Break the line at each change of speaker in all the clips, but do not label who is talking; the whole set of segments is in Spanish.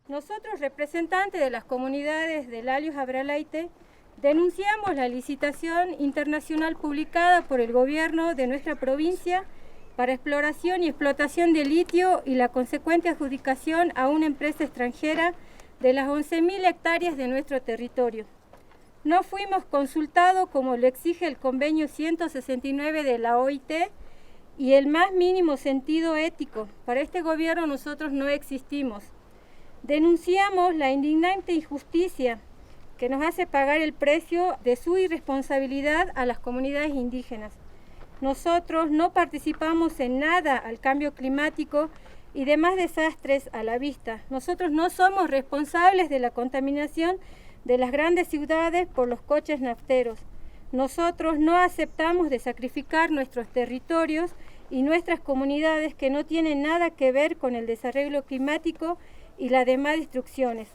Nosotros, representantes de las comunidades de Lalius Abralaite, denunciamos la licitación internacional publicada por el gobierno de nuestra provincia para exploración y explotación de litio y la consecuente adjudicación a una empresa extranjera de las 11.000 hectáreas de nuestro territorio. No fuimos consultados como lo exige el convenio 169 de la OIT y el más mínimo sentido ético. Para este gobierno nosotros no existimos. Denunciamos la indignante injusticia que nos hace pagar el precio de su irresponsabilidad a las comunidades indígenas. Nosotros no participamos en nada al cambio climático y demás desastres a la vista. Nosotros no somos responsables de la contaminación de las grandes ciudades por los coches nafteros. Nosotros no aceptamos de sacrificar nuestros territorios y nuestras comunidades que no tienen nada que ver con el desarreglo climático y las demás destrucciones.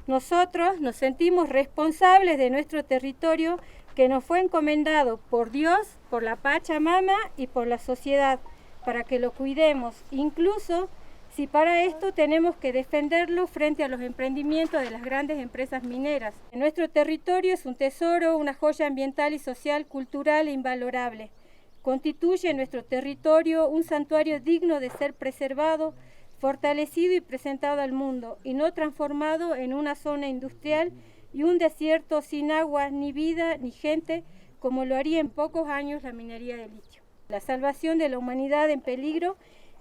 Nosotros nos sentimos responsables de nuestro territorio que nos fue encomendado por Dios, por la Pachamama y por la sociedad, para que lo cuidemos, incluso si para esto tenemos que defenderlo frente a los emprendimientos de las grandes empresas mineras. Nuestro territorio es un tesoro, una joya ambiental y social, cultural e invalorable. Constituye nuestro territorio un santuario digno de ser preservado, fortalecido y presentado al mundo, y no transformado en una zona industrial y un desierto sin agua, ni vida, ni gente, como lo haría en pocos años la minería de litio. La salvación de la humanidad en peligro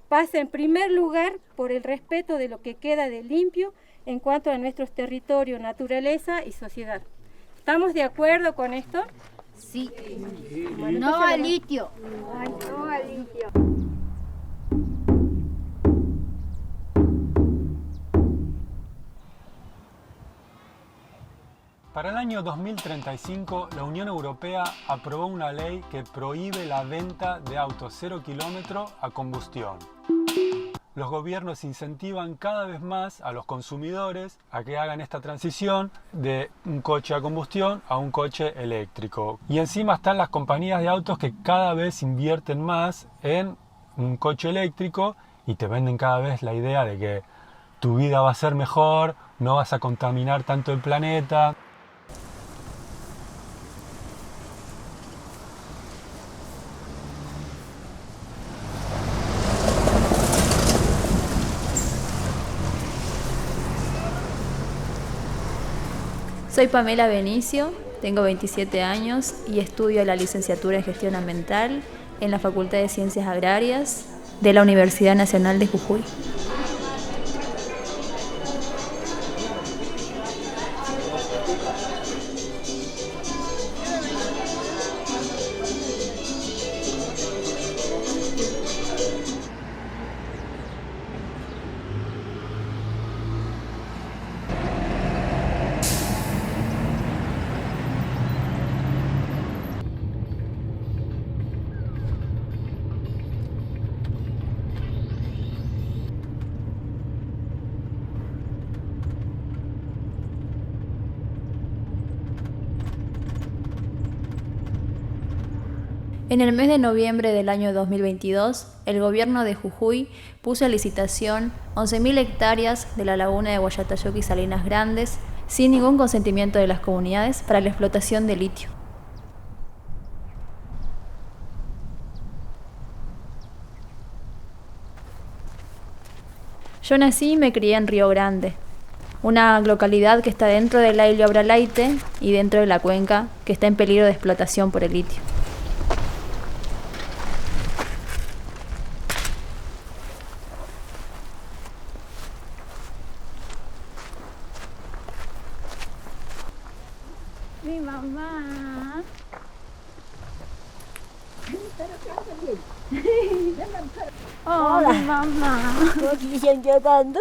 pasa en primer lugar por el respeto de lo que queda de limpio en cuanto a nuestros territorios, naturaleza y sociedad. ¿Estamos de acuerdo con esto?
Sí.
Bueno,
no al litio.
No al litio.
Para el año 2035, la Unión Europea aprobó una ley que prohíbe la venta de autos 0 kilómetro a combustión. Los gobiernos incentivan cada vez más a los consumidores a que hagan esta transición de un coche a combustión a un coche eléctrico. Y encima están las compañías de autos que cada vez invierten más en un coche eléctrico y te venden cada vez la idea de que tu vida va a ser mejor, no vas a contaminar tanto el planeta.
Soy Pamela Benicio, tengo 27 años y estudio la licenciatura en Gestión Ambiental en la Facultad de Ciencias Agrarias de la Universidad Nacional de Jujuy. En el mes de noviembre del año 2022, el gobierno de Jujuy puso a licitación 11.000 hectáreas de la laguna de Guayatayoqui y Salinas Grandes sin ningún consentimiento de las comunidades para la explotación de litio. Yo nací y me crié en Río Grande, una localidad que está dentro del Lalius Abralaite y dentro de la cuenca que está en peligro de explotación por el litio.
Mi mamá. Oh, mi mamá.
¿Por qué están llorando?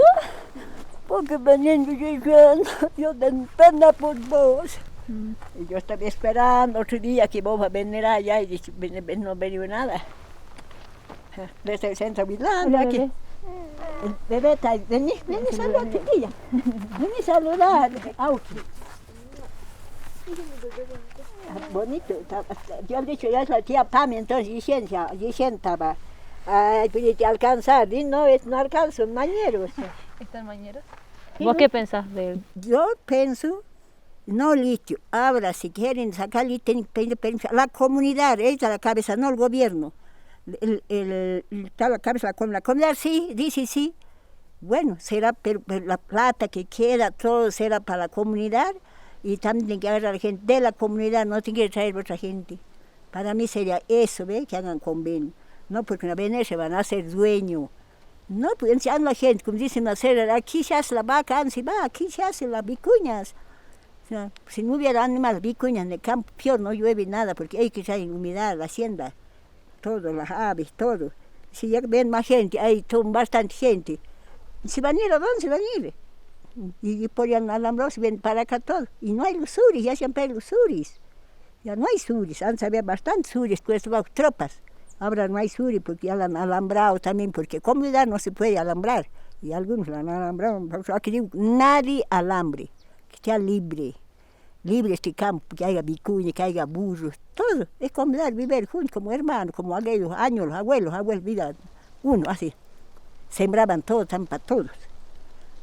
Porque venían llorando. Yo tengo pena por vos. Y yo estaba esperando otro día que vos vas a venir allá y no venido nada. Desde el centro Milán, aquí. El bebé está ahí. Vení a saludar, chiquilla. Vení a saludar. Auki. Bonito. Yo he dicho, ya es la tía Pami, entonces Vicenta va. Ay, pues te alcanzar, y no alcanzo, mañeros.
¿Están mañeros? ¿Vos qué pensás de él?
Yo pienso, no litio, ahora si quieren sacar litio tienen que pedir permiso a la comunidad, ella está a la cabeza, no el gobierno. Está a la cabeza la comunidad sí, dice sí. Bueno, será, pero la plata que queda, todo será para la comunidad y también tiene que agarrar a la gente de la comunidad, no tiene que traer otra gente. Para mí sería eso, ¿ve? Que hagan convenio. No, porque una vez se van a hacer dueño. No, pues anda la gente, como dicen hacer, aquí se hace la vaca, aquí se hacen las vicuñas. O sea, si no hubiera animales, vicuñas en el campo, peor, no llueve nada, porque hay que traer humedad, la hacienda, todo, las aves, todo. Si ya ven más gente, hay bastante gente. ¿Se van a ir a dónde se van a ir? Y ponían alambrados y ven para acá todo. Y no hay los suris, ya siempre hay los suris. Ya no hay suris, antes había bastantes suris, pues las tropas. Ahora no hay suris porque ya la han alambrado también, porque comunidad no se puede alambrar. Y algunos la han alambrado. Aquí digo, nadie alambre, que sea libre. Libre este campo, que haya vicuña, que haya burros, todo. Es comunidad, vivir juntos como hermanos, como aquellos años, los abuelos, vida, uno así. Sembraban todo, tan para todos.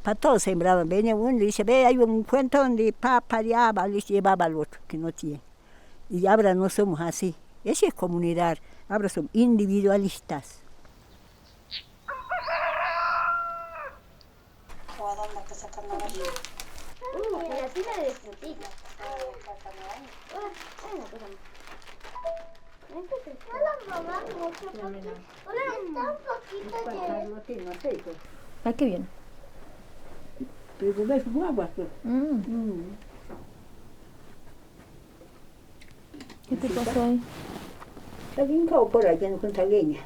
Para todos sembraban. Venía uno y dice, ve, hay un cuentón de papa, de haba, les llevaba al otro, que no tiene. Y ahora no somos así. Esa es comunidad. Ahora somos individualistas.
La tira de frutilla.
¿A qué viene?
Pero ves guaguas.
¿Qué te pasó ahí?
Está brincado por ahí, que no encuentra leña.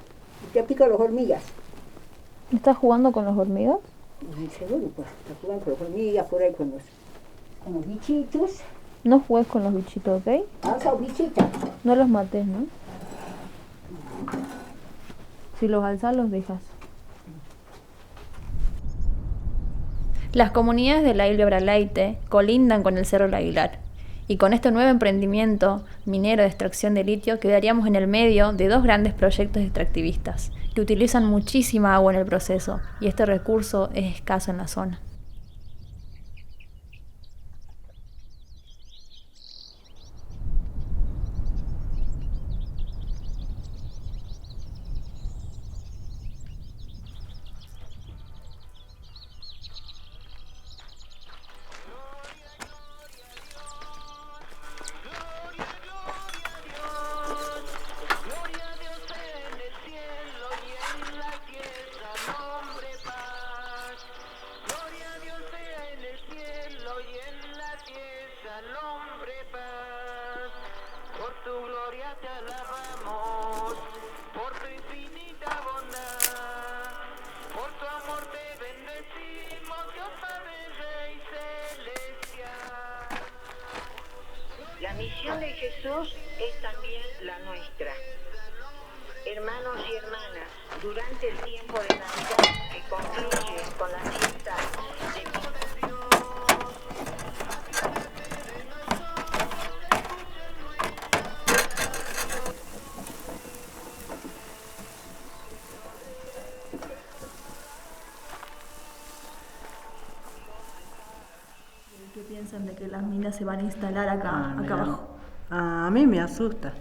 Te pica las hormigas.
¿Estás jugando con las hormigas?
Seguro, pues. Está jugando con las hormigas, por ahí con los bichitos.
No juegues con los bichitos, ¿ok?
Alza bichitas.
No los mates, ¿no? Si los alzas, los dejas. Las comunidades de la isla Abralaite colindan con el Cerro El Aguilar. Y con este nuevo emprendimiento minero de extracción de litio quedaríamos en el medio de dos grandes proyectos extractivistas que utilizan muchísima agua en el proceso y este recurso es escaso en la zona.
La misión de Jesús es también la nuestra. Hermanos y hermanas, durante el tiempo de Navidad que concluye con la fiesta de
¿Qué piensan de que las minas se van a instalar acá abajo?
A mí me asusta,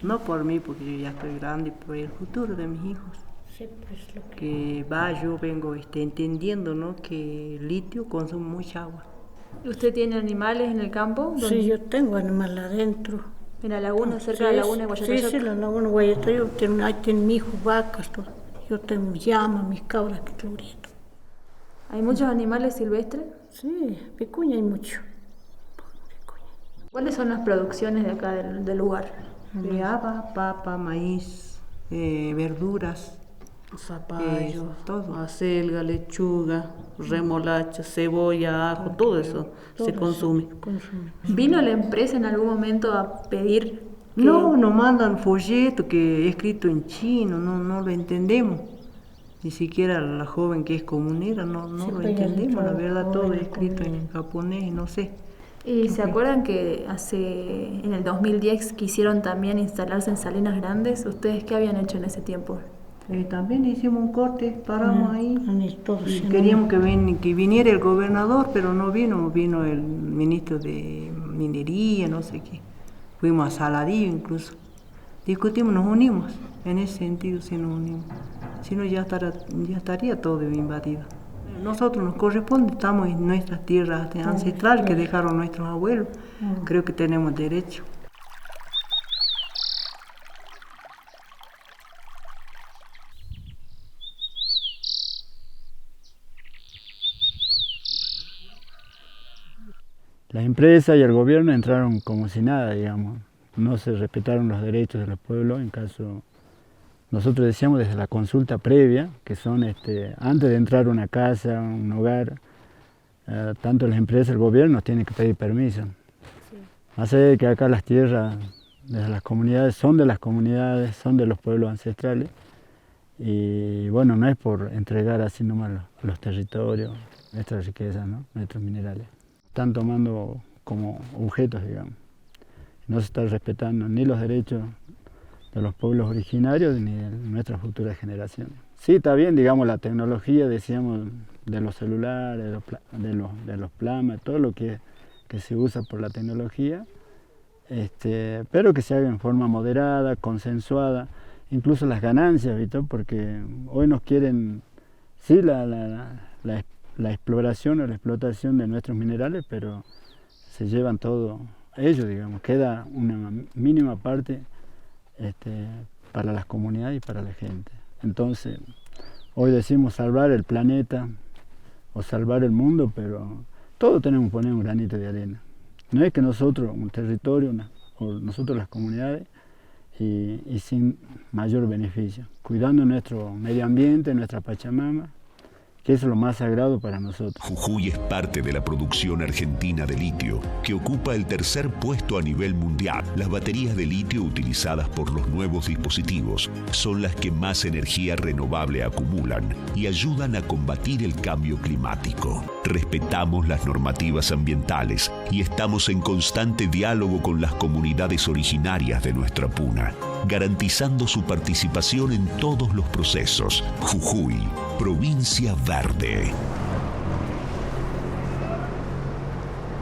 no por mí, porque yo ya estoy grande, por el futuro de mis hijos.
Sí, pues lo
Que yo vengo entendiendo, ¿no? Que el litio consume mucha agua.
¿Usted tiene animales en el campo?
Sí, yo tengo animales adentro.
¿En la laguna, cerca de la laguna de Guayatayoc?
Sí, la laguna de Guayatayoc. Ahí tienen mis hijos, vacas, todo. Yo tengo llamas, mis cabras que clorito.
¿Hay muchos animales silvestres?
Sí, vicuña hay mucho.
¿Cuáles son las producciones de acá del lugar?
De haba, papa, maíz, verduras,
Zapallo,
todo.
acelga, lechuga, remolacha, cebolla, ajo, todo eso se consume.
¿Vino la empresa en algún momento a pedir que...
No, nos mandan folleto que es escrito en chino, no lo entendemos. Ni siquiera la joven que es comunera no lo entendemos, la verdad todo es escrito en japonés, no sé.
¿Y se acuerdan que en el 2010 quisieron también instalarse en Salinas Grandes? ¿Ustedes qué habían hecho en ese tiempo?
También hicimos un corte, paramos ahí. Y queríamos que viniera el gobernador, pero no vino, vino el ministro de Minería, no sé qué. Fuimos a Saladillo incluso. Discutimos, nos unimos, en ese sentido sí nos unimos. Si no ya estaría todo invadido. Nosotros nos corresponde, estamos en nuestras tierras ancestrales que dejaron nuestros abuelos. Creo que tenemos derecho.
Las empresas y el gobierno entraron como si nada, digamos. No se respetaron los derechos de los pueblos en caso... Nosotros decíamos desde la consulta previa, que son antes de entrar a una casa, un hogar, tanto las empresas y el gobierno tienen que pedir permiso. Sí. Más allá de que acá las tierras de las comunidades, son de los pueblos ancestrales. Y bueno, no es por entregar así nomás los territorios, nuestras riquezas, ¿no? Nuestros minerales. Están tomando como objetos, digamos. No se está respetando ni los derechos de los pueblos originarios ni de nuestras futuras generaciones. Sí, está bien, digamos, la tecnología, decíamos, de los celulares, de los plasmas, todo lo que se usa por la tecnología, pero que se haga en forma moderada, consensuada, incluso las ganancias, ¿viste? Porque hoy nos quieren, sí, la exploración o la explotación de nuestros minerales, pero se llevan todo ellos, digamos, queda una mínima parte para las comunidades y para la gente. Entonces, hoy decimos salvar el planeta o salvar el mundo, pero todos tenemos que poner un granito de arena. No es que nosotros, un territorio, o nosotros las comunidades, y sin mayor beneficio, cuidando nuestro medio ambiente, nuestra Pachamama, que es lo más sagrado para nosotros.
Jujuy es parte de la producción argentina de litio, que ocupa el tercer puesto a nivel mundial. Las baterías de litio utilizadas por los nuevos dispositivos son las que más energía renovable acumulan y ayudan a combatir el cambio climático. Respetamos las normativas ambientales y estamos en constante diálogo con las comunidades originarias de nuestra puna, garantizando su participación en todos los procesos. Jujuy, provincia verde.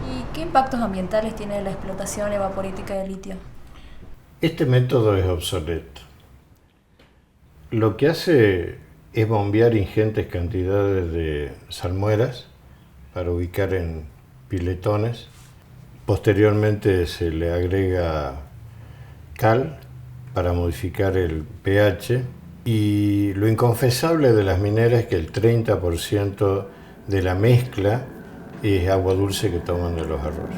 ¿Y qué impactos ambientales tiene la explotación evaporítica de litio?
Este método es obsoleto. Lo que hace es bombear ingentes cantidades de salmueras para ubicar en piletones. Posteriormente se le agrega cal para modificar el pH, y lo inconfesable de las mineras es que el 30% de la mezcla es agua dulce que toman de los arroyos.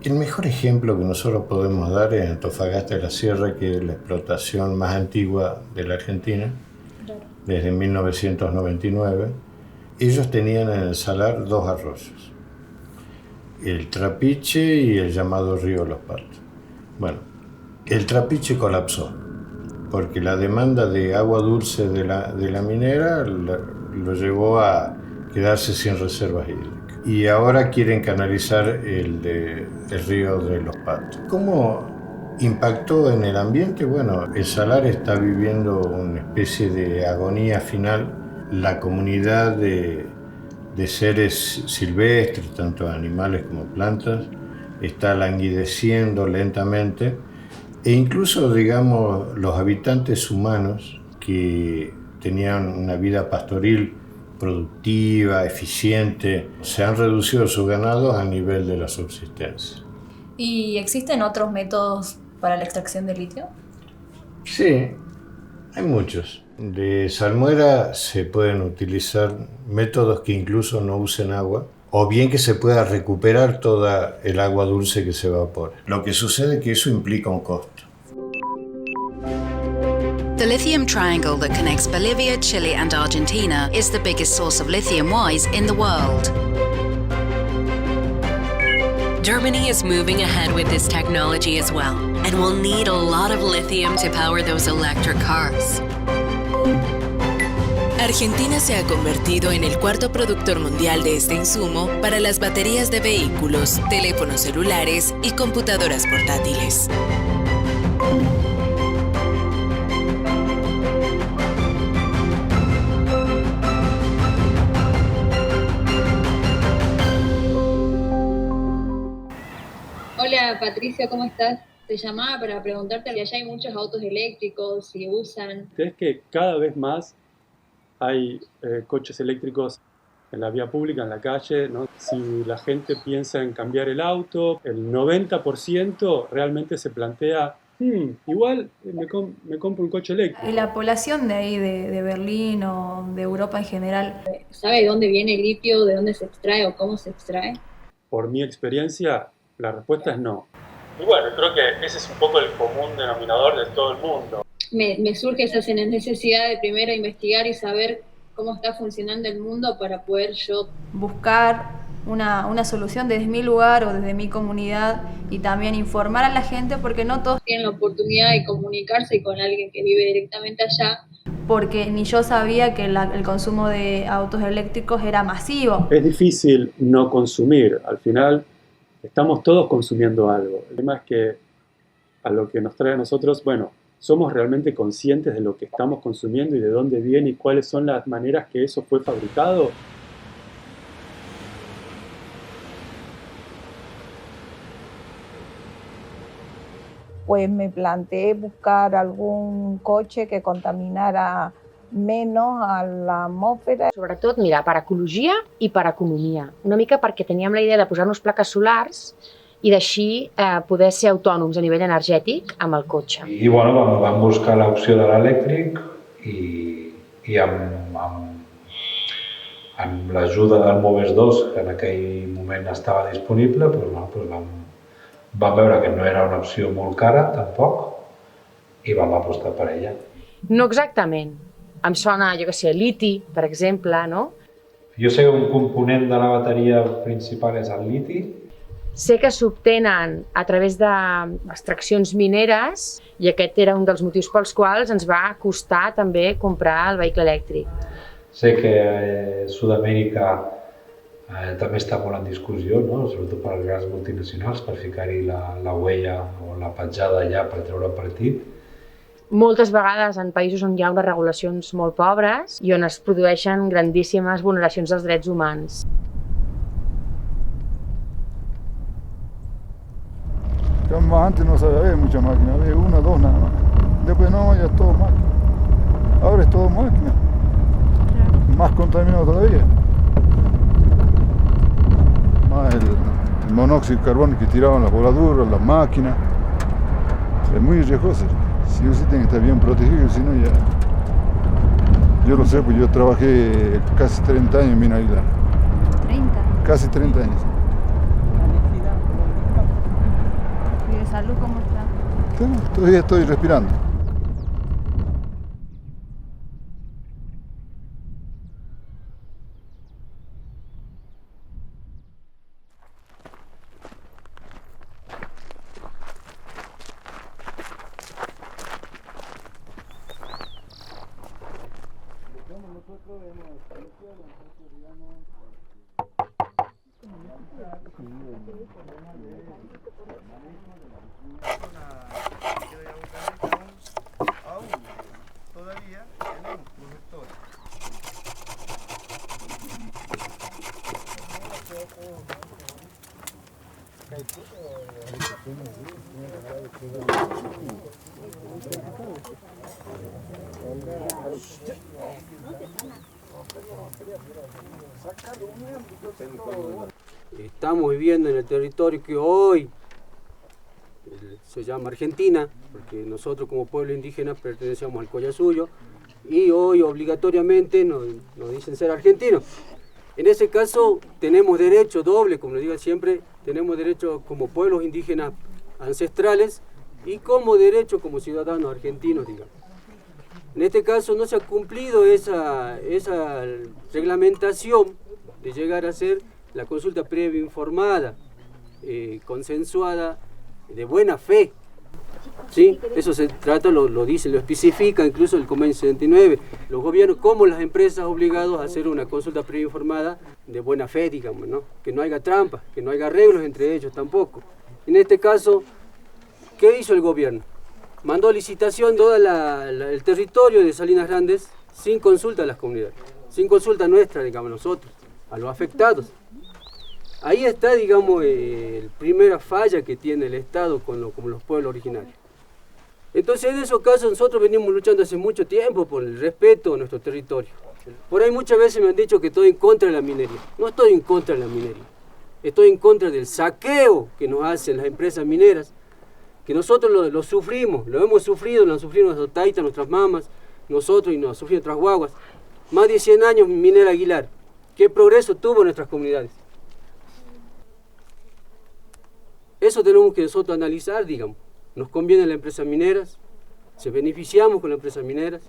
El mejor ejemplo que nosotros podemos dar es Antofagasta de la Sierra, que es la explotación más antigua de la Argentina, desde 1999. Ellos tenían en el salar dos arroyos, el Trapiche y el llamado Río Los Patos. Bueno, el Trapiche colapsó, porque la demanda de agua dulce de la minera lo llevó a quedarse sin reservas hídricas. Y ahora quieren canalizar el río de Los Patos. ¿Cómo impactó en el ambiente? Bueno, el salar está viviendo una especie de agonía final. La comunidad de seres silvestres, tanto animales como plantas, está languideciendo lentamente, e incluso, digamos, los habitantes humanos que tenían una vida pastoril productiva, eficiente, se han reducido sus ganados al nivel de la subsistencia.
¿Y existen otros métodos para la extracción de litio?
Sí, hay muchos. De salmuera se pueden utilizar métodos que incluso no usen agua, o bien que se pueda recuperar toda el agua dulce que se evapora. Lo que sucede es que eso implica un costo.
The lithium triangle that connects Bolivia, Chile and Argentina is the biggest source of lithium wise in the world.
Germany is moving ahead with this technology as well, and will need a lot of lithium to power those electric cars. Argentina se ha convertido en el cuarto productor mundial de este insumo para las baterías de vehículos, teléfonos celulares y computadoras portátiles.
Hola Patricia, ¿cómo estás? Te llamaba para preguntarte si allá hay muchos autos eléctricos, si usan.
Es que cada vez más hay coches eléctricos en la vía pública, en la calle, ¿no? Si la gente piensa en cambiar el auto, el 90% realmente se plantea, igual me compro un coche eléctrico.
¿Y la población de ahí, de Berlín o de Europa en general, sabe de dónde viene el litio, de dónde se extrae o cómo se extrae?
Por mi experiencia, la respuesta es no. Y bueno, creo que ese es un poco el común denominador de todo el mundo.
Me surge esa necesidad de primero investigar y saber cómo está funcionando el mundo para poder yo buscar una solución desde mi lugar o desde mi comunidad y también informar a la gente, porque no todos tienen la oportunidad de comunicarse con alguien que vive directamente allá, porque ni yo sabía que el consumo de autos eléctricos era masivo.
Es difícil no consumir, al final estamos todos consumiendo algo. El tema es que a lo que nos trae a nosotros, bueno, ¿somos realmente conscientes de lo que estamos consumiendo y de dónde viene y cuáles son las maneras que eso fue fabricado?
Pues me planteé buscar algún coche que contaminara menos a l'atmosfera.
Sobretot, mira, per ecologia i per economia. Una mica perquè teníem la idea de posar-nos plaques solars i d'així poder ser autònoms a nivell energètic amb el cotxe.
I bueno, vam buscar l'opció de l'elèctric i amb l'ajuda del Moves 2, que en aquell moment estava disponible, vam veure que no era una opció molt cara, tampoc, i vam apostar per ella.
No exactament. Em sona, jo què sé, liti, per exemple, no?
Jo sé que un component de la bateria principal és el liti.
Sé que s'obtenen a través d'extraccions mineres i aquest era un dels motius pels quals ens va costar també comprar el vehicle elèctric.
Sé que Sud-amèrica també està molt en discussió, no? Sobretot per les grans multinacionals, per ficar-hi la huella o la petjada allà per treure partit.
Moltes vegades en països on hi ha unes regulacions molt pobres i on es produeixen grandíssimes vulneracions dels drets humans.
Antes no sabía, había muchas máquinas, había una, dos nada más. Después no, ya es todo máquina. Ahora es todo máquina. Más contaminado todavía. Más el monóxido de carbono que tiraban las voladuras, las máquinas. Es muy riesgoso. Sí o sí tiene que estar bien protegido, si no ya... Yo lo sé, pues yo trabajé casi 30 años en Mina Aguilar. ¿30? Casi 30 años.
¿Y de salud cómo está?
Todavía estoy respirando.
Estamos viviendo en el territorio que hoy se llama Argentina, porque nosotros como pueblo indígena pertenecemos al Collasuyo y hoy obligatoriamente nos dicen ser argentinos. En ese caso tenemos derecho doble, como les digo siempre, tenemos derecho como pueblos indígenas ancestrales y como derecho como ciudadanos argentinos, digamos. En este caso no se ha cumplido esa reglamentación de llegar a ser la consulta previa informada, consensuada, de buena fe. ¿Sí? Eso se trata, lo dice, lo especifica incluso el convenio 79. Los gobiernos como las empresas obligados a hacer una consulta previa informada de buena fe, digamos, ¿no? Que no haya trampas, que no haya arreglos entre ellos tampoco. En este caso, ¿qué hizo el gobierno? Mandó a licitación todo el territorio de Salinas Grandes sin consulta a las comunidades, sin consulta nuestra, digamos, nosotros, a los afectados. Ahí está, digamos, la primera falla que tiene el Estado con los pueblos originarios. Entonces, en esos casos, nosotros venimos luchando hace mucho tiempo por el respeto a nuestro territorio. Por ahí muchas veces me han dicho que estoy en contra de la minería. No estoy en contra de la minería. Estoy en contra del saqueo que nos hacen las empresas mineras, que nosotros lo sufrimos, lo hemos sufrido, lo han sufrido nuestros taitas, nuestras mamas, nosotros y nos han sufrido nuestras guaguas. Más de 100 años Minera Aguilar. ¿Qué progreso tuvo en nuestras comunidades? Eso tenemos que nosotros analizar, digamos. Nos conviene las empresas mineras, se beneficiamos con las empresas mineras,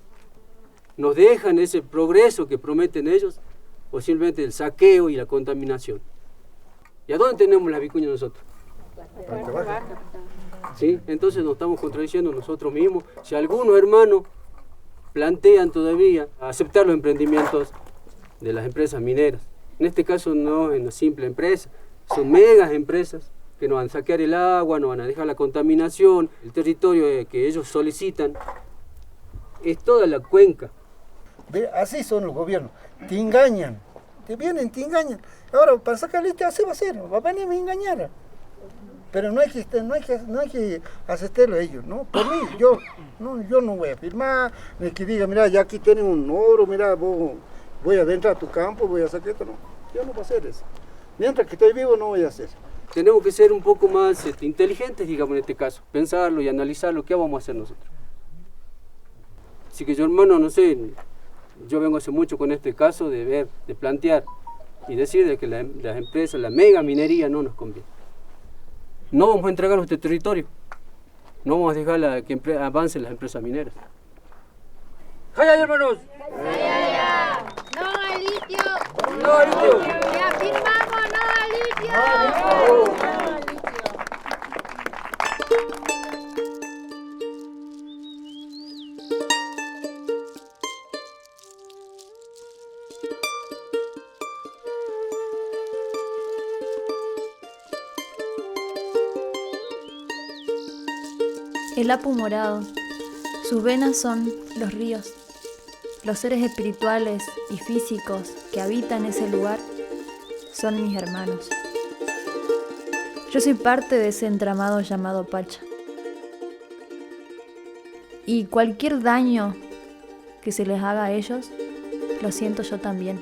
nos dejan ese progreso que prometen ellos, o simplemente el saqueo y la contaminación. ¿Y a dónde tenemos la vicuña nosotros? ¿Sí? Entonces nos estamos contradiciendo nosotros mismos. Si algunos hermanos plantean todavía aceptar los emprendimientos de las empresas mineras, en este caso no es una simple empresa, son megas empresas que nos van a saquear el agua, nos van a dejar la contaminación, el territorio que ellos solicitan, es toda la cuenca.
Así son los gobiernos, te engañan, te vienen, te engañan. Ahora, para sacar leche, así va a ser, va a venir a engañar. Pero no hay que aceptarlo a ellos, ¿no? Por mí, yo no voy a firmar, ni que diga, mira, ya aquí tienen un oro, mira, voy a adentrar a tu campo, voy a sacar esto, no. Yo no voy a hacer eso. Mientras que estoy vivo, no voy a hacer.
Tenemos que ser un poco más inteligentes, digamos, en este caso, pensarlo y analizarlo, ¿qué vamos a hacer nosotros? Así que yo, hermano, no sé, yo vengo hace mucho con este caso de plantear y decir de que las empresas, la mega minería no nos conviene. No vamos a entregar nuestro territorio, no vamos a dejar que avancen las empresas mineras. ¡Jaya, hermanos!
¡Jaya! ¡No al litio!
¡No al litio!
¡Reafirmamos no al litio!
El Apu morado, sus venas son los ríos. Los seres espirituales y físicos que habitan ese lugar son mis hermanos. Yo soy parte de ese entramado llamado Pacha. Y cualquier daño que se les haga a ellos, lo siento yo también.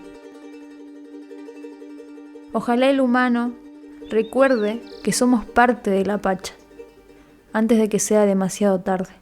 Ojalá el humano recuerde que somos parte de la Pacha, antes de que sea demasiado tarde.